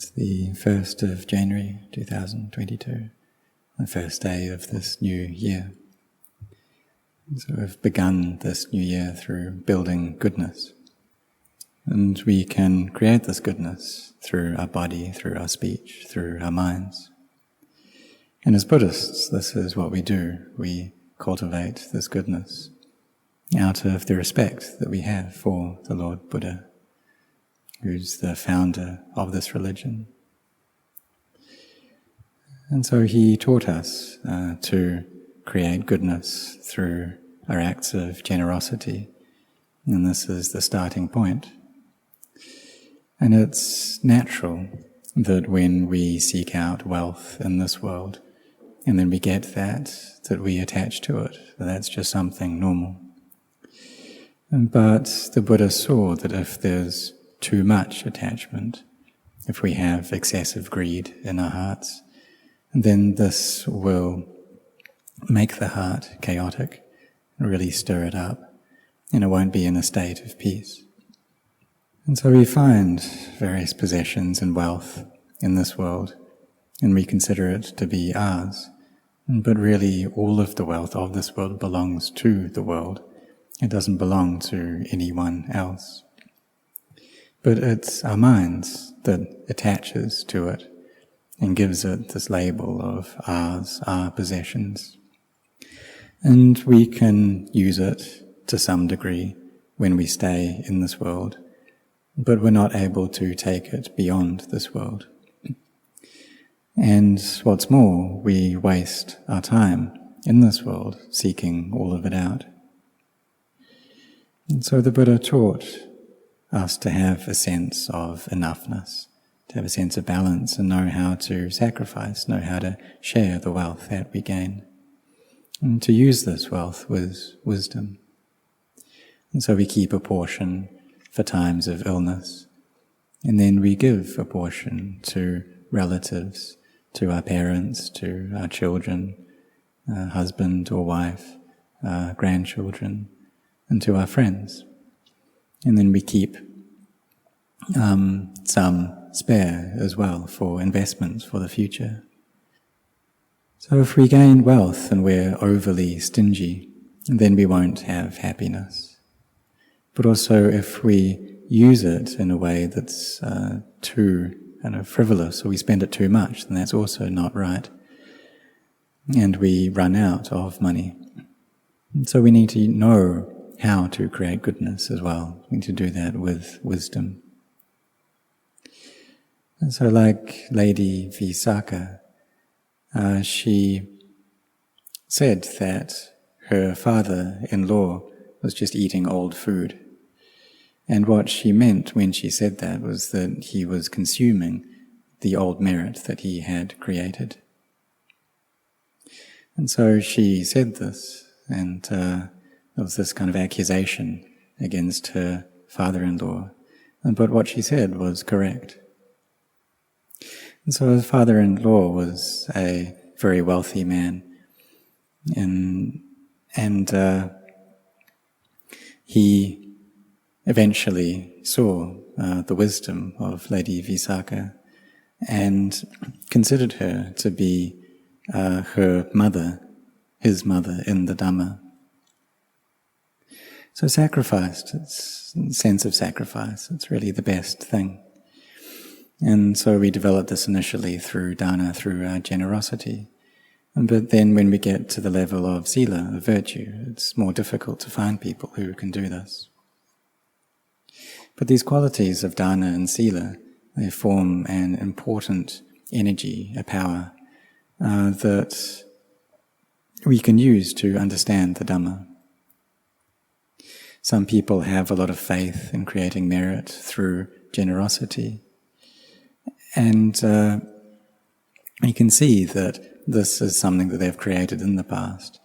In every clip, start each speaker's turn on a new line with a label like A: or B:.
A: It's the 1st of January 2022, the first day of this new year. So we've begun this new year through building goodness. And we can create this goodness through our body, through our speech, through our minds. And as Buddhists, this is what we do. We cultivate this goodness out of the respect that we have for the Lord Buddha, who's the founder of this religion. And so he taught us to create goodness through our acts of generosity, and this is the starting point. And it's natural that when we seek out wealth in this world, and then we get that we attach to it. That's just something normal. But the Buddha saw that if there's too much attachment, if we have excessive greed in our hearts, then this will make the heart chaotic, really stir it up, and it won't be in a state of peace. And so we find various possessions and wealth in this world, and we consider it to be ours. But really, all of the wealth of this world belongs to the world. It doesn't belong to anyone else. But it's our minds that attaches to it and gives it this label of ours, our possessions. And we can use it to some degree when we stay in this world, but we're not able to take it beyond this world. And what's more, we waste our time in this world seeking all of it out. And so the Buddha taught us to have a sense of enoughness, to have a sense of balance and know how to sacrifice, know how to share the wealth that we gain. And to use this wealth with wisdom. And so we keep a portion for times of illness, and then we give a portion to relatives, to our parents, to our children, husband or wife, grandchildren, and to our friends. And then we keep some spare as well for investments for the future. So if we gain wealth and we're overly stingy, then we won't have happiness. But also if we use it in a way that's too frivolous, or we spend it too much, then that's also not right. And we run out of money. And so we need to know how to create goodness as well. We need to do that with wisdom. And so like Lady Visakha, she said that her father-in-law was just eating old food. And what she meant when she said that was that he was consuming the old merit that he had created. And so she said this, and there was this kind of accusation against her father-in-law. But what she said was correct. And so her father-in-law was a very wealthy man, and he eventually saw the wisdom of Lady Visakha and considered her to be her mother, his mother in the Dhamma. So sacrifice, it's a sense of sacrifice, it's really the best thing. And so we developed this initially through dana, through our generosity. But then when we get to the level of sila, of virtue, it's more difficult to find people who can do this. But these qualities of dana and sila, they form an important energy, a power, that we can use to understand the Dhamma. Some people have a lot of faith in creating merit through generosity. And you can see that this is something that they've created in the past.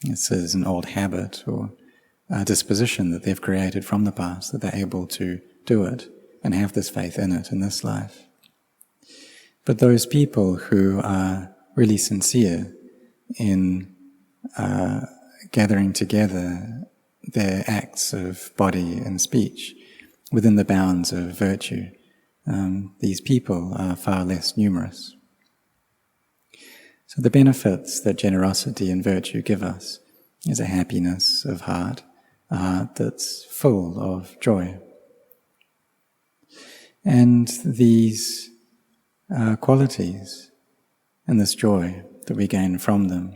A: This is an old habit or a disposition that they've created from the past, that they're able to do it and have this faith in it in this life. But those people who are really sincere in gathering together their acts of body and speech within the bounds of virtue, these people are far less numerous. So the benefits that generosity and virtue give us is a happiness of heart, a heart that's full of joy. And these qualities and this joy that we gain from them,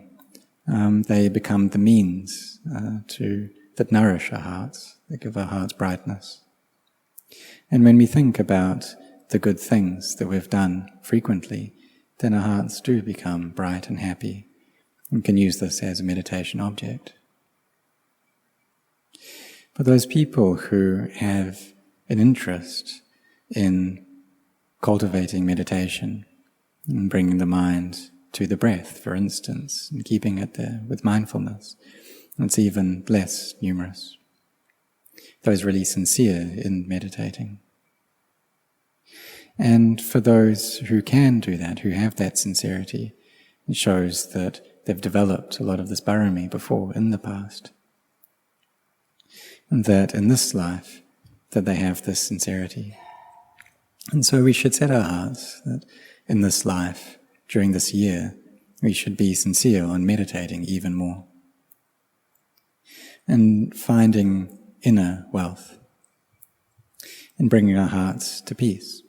A: they become the means that nourish our hearts, that give our hearts brightness. And when we think about the good things that we've done frequently, then our hearts do become bright and happy, and can use this as a meditation object. But those people who have an interest in cultivating meditation, and bringing the mind to the breath, for instance, and keeping it there with mindfulness, it's even less numerous. Those really sincere in meditating. And for those who can do that, who have that sincerity, it shows that they've developed a lot of this parami before in the past. And that in this life, that they have this sincerity. And so we should set our hearts that in this life, during this year, we should be sincere on meditating even more. And finding inner wealth. And bringing our hearts to peace.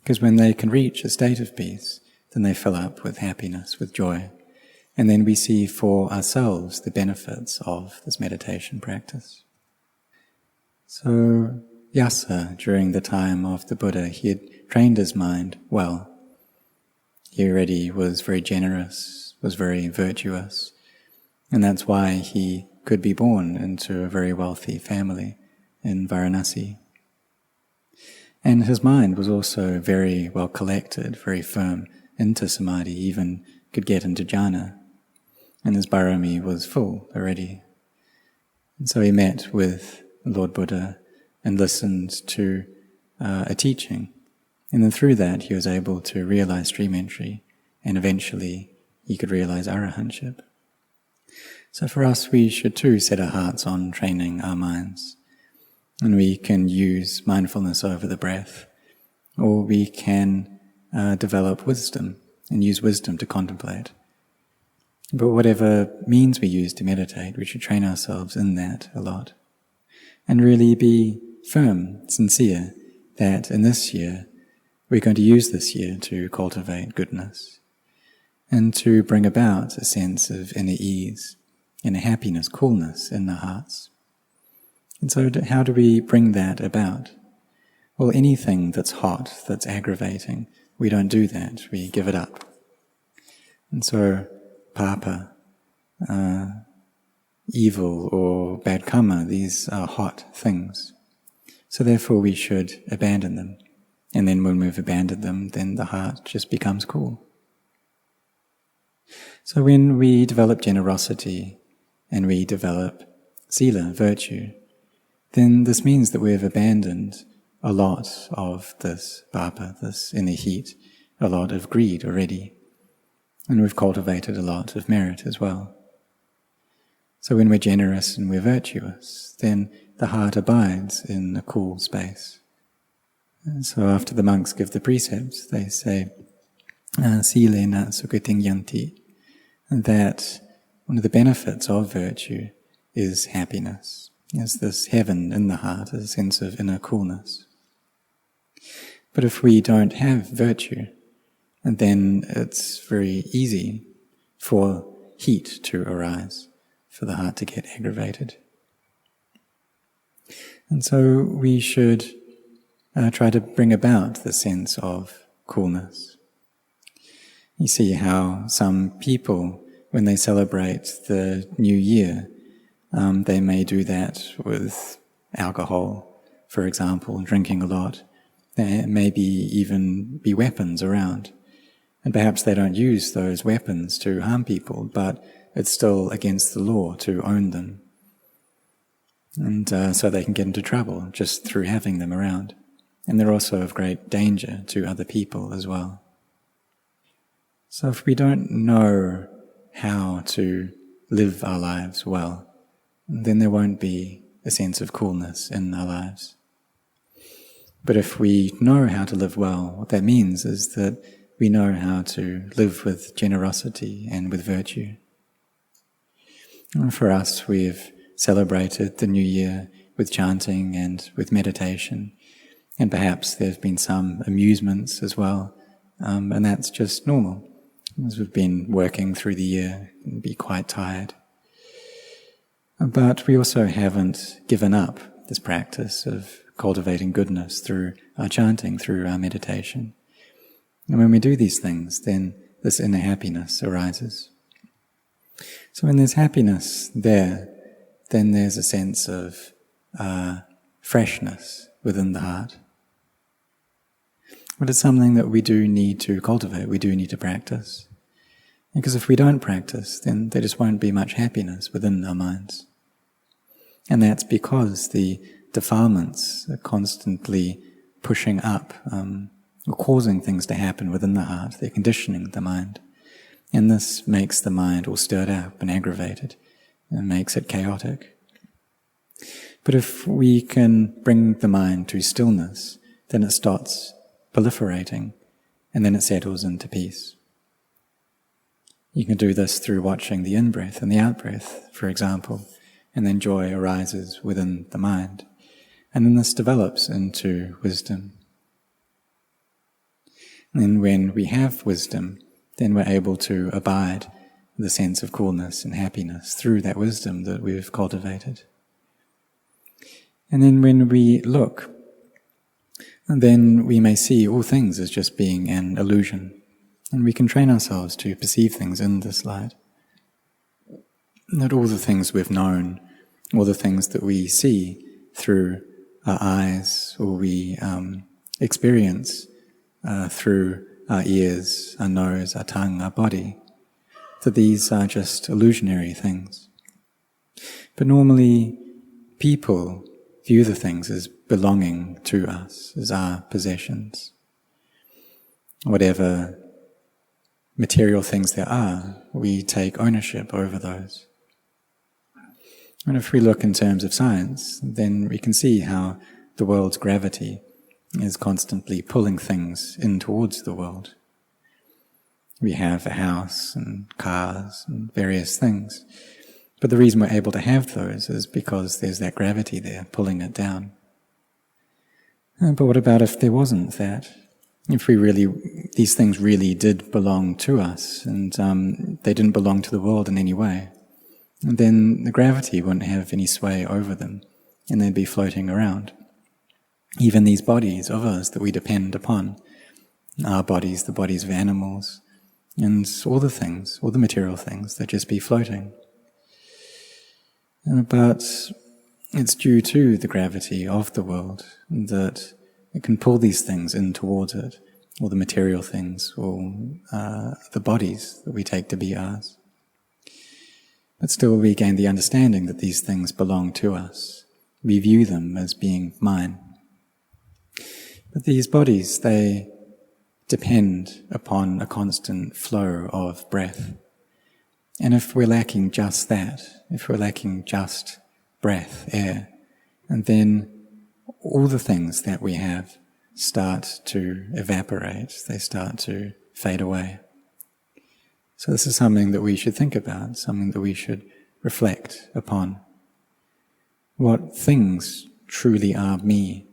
A: Because when they can reach a state of peace, then they fill up with happiness, with joy. And then we see for ourselves the benefits of this meditation practice. So Yasa, during the time of the Buddha, he had trained his mind well. He already was very generous, was very virtuous, and that's why he could be born into a very wealthy family in Varanasi. And his mind was also very well collected, very firm into samadhi, even could get into jhana. And his parami was full already. And so he met with Lord Buddha and listened to a teaching. And then through that he was able to realize stream entry, and eventually he could realize arahantship. So for us, we should too set our hearts on training our minds. And we can use mindfulness over the breath, or we can develop wisdom and use wisdom to contemplate. But whatever means we use to meditate, we should train ourselves in that a lot. And really be firm, sincere, that in this year, we're going to use this year to cultivate goodness and to bring about a sense of inner ease, inner happiness, coolness in our hearts. And so how do we bring that about? Well, anything that's hot, that's aggravating, we don't do that, we give it up. And so papa, evil or bad karma, these are hot things. So therefore we should abandon them. And then when we've abandoned them, then the heart just becomes cool. So when we develop generosity and we develop sila, virtue, then this means that we have abandoned a lot of this papa, this inner heat, a lot of greed already. And we've cultivated a lot of merit as well. So when we're generous and we're virtuous, then the heart abides in a cool space. And so after the monks give the precepts, they say, silena sukhating yanti, and that one of the benefits of virtue is happiness. Is this heaven in the heart, a sense of inner coolness. But if we don't have virtue, then it's very easy for heat to arise, for the heart to get aggravated. And so we should try to bring about the sense of coolness. You see how some people, when they celebrate the new year, they may do that with alcohol, for example, drinking a lot. There may even be weapons around. And perhaps they don't use those weapons to harm people, but it's still against the law to own them. And so they can get into trouble just through having them around. And they're also of great danger to other people as well. So if we don't know how to live our lives well, then there won't be a sense of coolness in our lives. But if we know how to live well, what that means is that we know how to live with generosity and with virtue. And for us, we've celebrated the New Year with chanting and with meditation, and perhaps there have been some amusements as well, and that's just normal. As we've been working through the year, we can be quite tired. But we also haven't given up this practice of cultivating goodness through our chanting, through our meditation. And when we do these things, then this inner happiness arises. So when there's happiness there, then there's a sense of freshness within the heart. But it's something that we do need to cultivate, we do need to practice. Because if we don't practice, then there just won't be much happiness within our minds. And that's because the defilements are constantly pushing up, or causing things to happen within the heart. They're conditioning the mind. And this makes the mind all stirred up and aggravated, and makes it chaotic. But if we can bring the mind to stillness, then it stops proliferating, and then it settles into peace. You can do this through watching the in-breath and the out-breath, for example, and then joy arises within the mind. And then this develops into wisdom. And then when we have wisdom, then we're able to abide the sense of coolness and happiness through that wisdom that we've cultivated. And then when we look, then we may see all things as just being an illusion. And we can train ourselves to perceive things in this light. That all the things we've known, all the things that we see through our eyes, or we experience through our ears, our nose, our tongue, our body, that these are just illusionary things. But normally people view the things as belonging to us, as our possessions. Whatever material things there are, we take ownership over those. And if we look in terms of science, then we can see how the world's gravity is constantly pulling things in towards the world. We have a house and cars and various things. But the reason we're able to have those is because there's that gravity there pulling it down. But what about if there wasn't that? If these things really did belong to us, and they didn't belong to the world in any way, then the gravity wouldn't have any sway over them, and they'd be floating around. Even these bodies of ours that we depend upon, our bodies, the bodies of animals, and all the things, all the material things, they'd just be floating. But it's due to the gravity of the world that it can pull these things in towards it, all the material things, or the bodies that we take to be ours. But still we gain the understanding that these things belong to us. We view them as being mine. But these bodies, they depend upon a constant flow of breath. And if we're lacking just that, if we're lacking just breath, air, and then all the things that we have start to evaporate, they start to fade away. So this is something that we should think about, something that we should reflect upon. What things truly are me?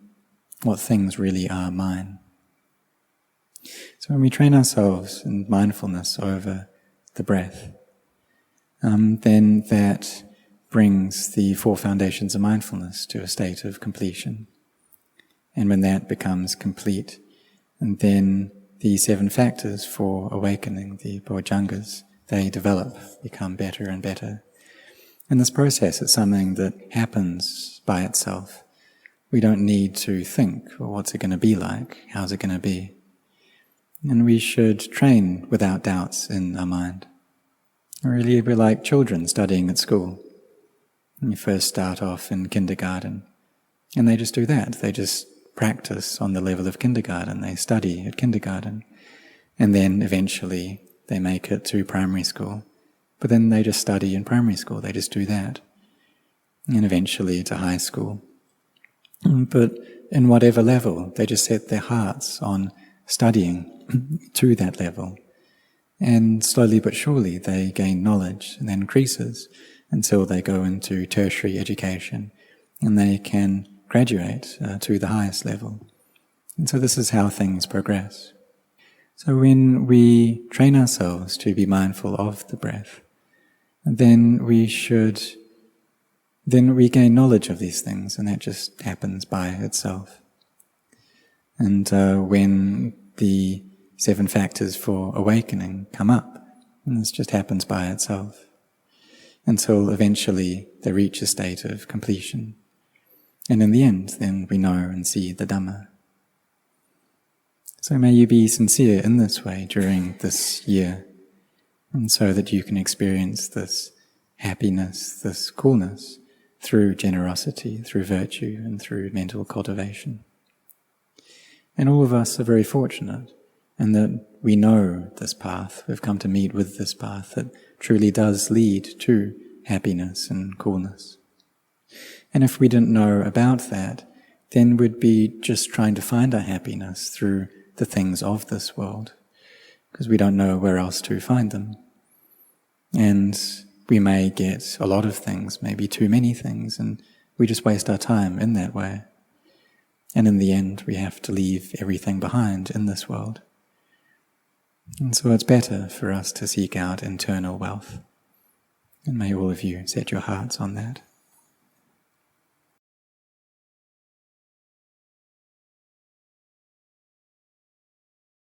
A: What things really are mine? So when we train ourselves in mindfulness over the breath, then that brings the 4 foundations of mindfulness to a state of completion. And when that becomes complete, and then the 7 factors for awakening, the bojjhangas, they develop, become better and better. And this process is something that happens by itself. We don't need to think, well, what's it going to be like? How's it going to be? And we should train without doubts in our mind. Really, we're like children studying at school. And you first start off in kindergarten, and they just do that. They just practice on the level of kindergarten. They study at kindergarten. And then eventually they make it to primary school. But then they just study in primary school. They just do that. And eventually to high school. But in whatever level. They just set their hearts on studying to that level. And slowly but surely they gain knowledge, and that increases until they go into tertiary education and they can graduate to the highest level. And so this is how things progress. So when we train ourselves to be mindful of the breath, then we gain knowledge of these things, and that just happens by itself. And when the 7 factors for awakening come up, and this just happens by itself, until eventually they reach a state of completion. And in the end, then we know and see the Dhamma. So may you be sincere in this way during this year, and so that you can experience this happiness, this coolness, through generosity, through virtue, and through mental cultivation. And all of us are very fortunate in that we know this path, we've come to meet with this path that truly does lead to happiness and coolness. And if we didn't know about that, then we'd be just trying to find our happiness through the things of this world, because we don't know where else to find them. And we may get a lot of things, maybe too many things, and we just waste our time in that way. And in the end, we have to leave everything behind in this world. And so it's better for us to seek out internal wealth. And may all of you set your hearts on that.